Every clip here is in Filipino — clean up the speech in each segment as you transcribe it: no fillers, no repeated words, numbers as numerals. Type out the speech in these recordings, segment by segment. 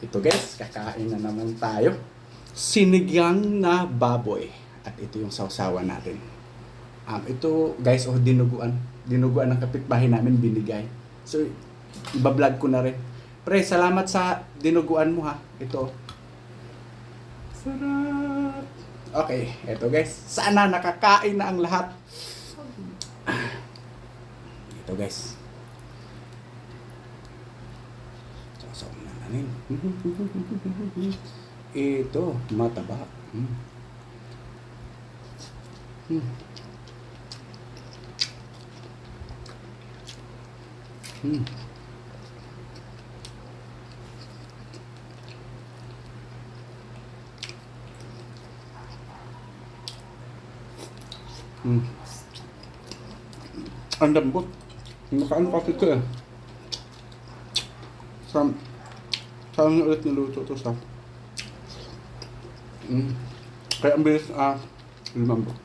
Ito guys, kakain na naman tayo. Sinigang na baboy. At ito yung sausawan natin. Ito guys, dinuguan. Dinuguan ng kapitbahay namin, binigay. So, ibablog ko na rin. Pre, salamat sa dinuguan mo ha. Ito. Sarap. Okay, ito guys. Sana nakakain na ang lahat. Ito guys. Sausawan na natin. Ito, mataba. Ang lambot. Nakaan kasi ito eh. Saan nyo ulit niluto ito sa? Kaya ang bilis lumambot.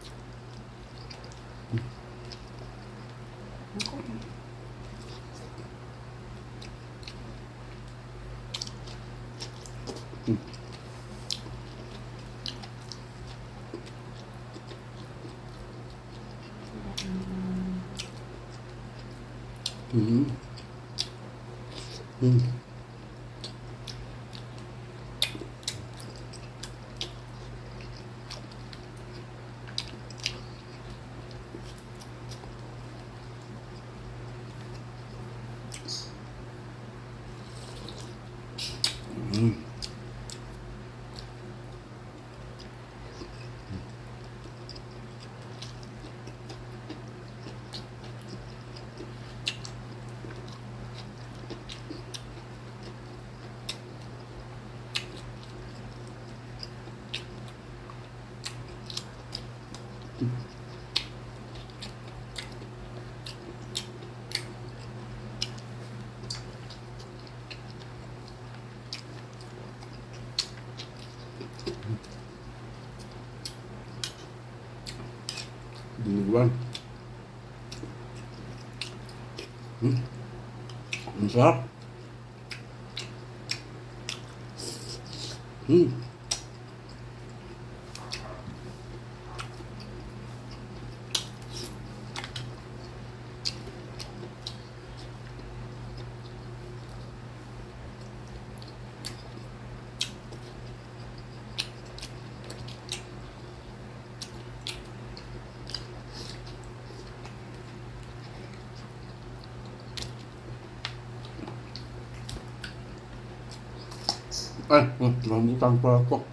Dinuguan. Ang sarap. Ay, rambutan pa ako.